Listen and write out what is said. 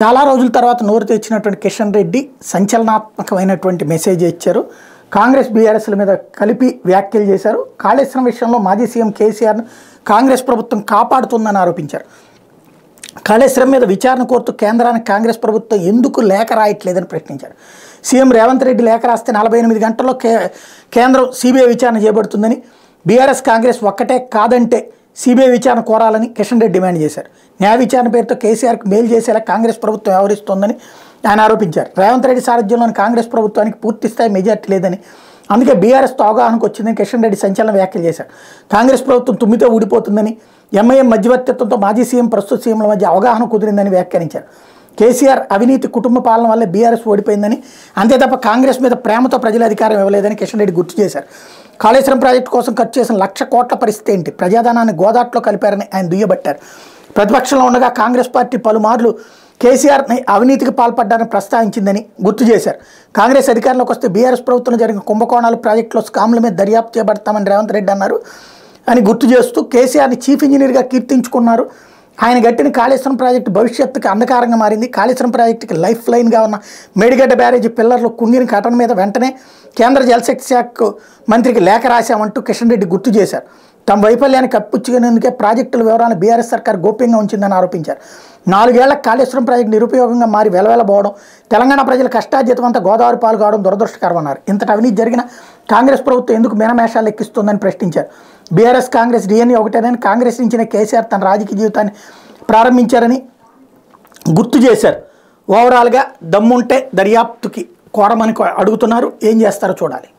చాలా రోజుల తర్వాత నోరు తెచ్చినటువంటి కిషన్ రెడ్డి సంచలనాత్మకమైనటువంటి మెసేజ్ ఇచ్చారు. కాంగ్రెస్ బీఆర్ఎస్ల మీద కలిపి వ్యాఖ్యలు చేశారు. కాళేశ్వరం విషయంలో మాజీ సీఎం కేసీఆర్ను కాంగ్రెస్ ప్రభుత్వం కాపాడుతుందని ఆరోపించారు. కాళేశ్వరం మీద విచారణ కోరుతూ కేంద్రానికి కాంగ్రెస్ ప్రభుత్వం ఎందుకు లేఖ రాయట్లేదని ప్రశ్నించారు. సీఎం రేవంత్ రెడ్డి లేఖ రాస్తే 48 గంటల్లో కేంద్రం సిబిఐ విచారణ చేపడుతుందని, బీఆర్ఎస్ కాంగ్రెస్ ఒక్కటే కాదంటే సిబిఐ విచారణ కోరాలని కిషన్ రెడ్డి డిమాండ్ చేశారు. న్యాయ విచారణ పేరుతో కేసీఆర్కి మేలు చేసేలా కాంగ్రెస్ ప్రభుత్వం వ్యవహరిస్తోందని ఆయన ఆరోపించారు. రేవంత్ రెడ్డి సారథ్యంలోని కాంగ్రెస్ ప్రభుత్వానికి పూర్తిస్థాయి మెజార్టీ లేదని, అందుకే బీఆర్ఎస్తో అవగాహనకు వచ్చిందని కిషన్ రెడ్డి సంచలన వ్యాఖ్యలు చేశారు. కాంగ్రెస్ ప్రభుత్వం తుమ్మితో ఊడిపోతుందని, ఎంఐఎం మధ్యవర్తిత్వంతో మాజీ సీఎం ప్రస్తుత సీఎంల మధ్య అవగాహన కుదిరిందని వ్యాఖ్యానించారు. కేసీఆర్ అవినీతి కుటుంబ పాలన వల్లే బీఆర్ఎస్ ఓడిపోయిందని, అంతే తప్ప కాంగ్రెస్ మీద ప్రేమతో ప్రజల అధికారం ఇవ్వలేదని కిషన్ రెడ్డి గుర్తు చేశారు. కాళేశ్వరం ప్రాజెక్టు కోసం ఖర్చు చేసిన 1,00,000 కోట్ల పరిస్థితి ఏంటి? ప్రజాధనాన్ని గోదాట్లో కలిపారని ఆయన దుయ్యబట్టారు. ప్రతిపక్షంలో ఉండగా కాంగ్రెస్ పార్టీ పలుమార్లు కేసీఆర్ని అవినీతికి పాల్పడ్డారని ప్రస్తావించిందని గుర్తు చేశారు. కాంగ్రెస్ అధికారంలోకి వస్తే బీఆర్ఎస్ ప్రభుత్వంలో జరిగిన కుంభకోణాలు, ప్రాజెక్టులో స్కామ్ల మీద దర్యాప్తు చేపడతామని రేవంత్ రెడ్డి అన్నారు అని గుర్తు చేస్తూ కేసీఆర్ని చీఫ్ ఇంజనీర్గా కీర్తించుకున్నారు. ఆయన గట్టిన కాళేశ్వరం ప్రాజెక్టు భవిష్యత్తుకి అంధకారంగా మారింది. కాళేశ్వరం ప్రాజెక్టుకి లైఫ్ లైన్గా ఉన్న మేడిగడ్డ బ్యారేజీ పిల్లర్లు కుంగిన ఘటన మీద వెంటనే కేంద్ర జలశక్తి శాఖ మంత్రికి లేఖ రాశామంటూ కిషన్ రెడ్డి గుర్తు చేశారు. తమ వైఫల్యాన్ని కప్పిపుచ్చుకునేందుకే ప్రాజెక్టుల వివరాలను బీఆర్ఎస్ సర్కార్ గోప్యంగా ఉంచిందని ఆరోపించారు. 4 ఏళ్ల కాళేశ్వరం ప్రాజెక్టు నిరుపయోగంగా మారి వెలవెలబోవడం, తెలంగాణ ప్రజల కష్టార్జితం అంతా గోదావరి పాలు కావడం దురదృష్టకరమన్నారు. ఇంతటి అవినీతి జరిగిన కాంగ్రెస్ ప్రభుత్వం ఎందుకు మీనమేషాలు ఎక్కిస్తుందని ప్రశ్నించారు. బీఆర్ఎస్ కాంగ్రెస్ డిఎన్ఏ ఒకటేనని, కాంగ్రెస్ నుంచిన కేసీఆర్ తన రాజకీయ జీవితాన్ని ప్రారంభించారని గుర్తు చేశారు. ఓవరాల్గా దమ్ముంటే దర్యాప్తుకి కోరమని అడుగుతున్నారు. ఏం చేస్తారో చూడాలి.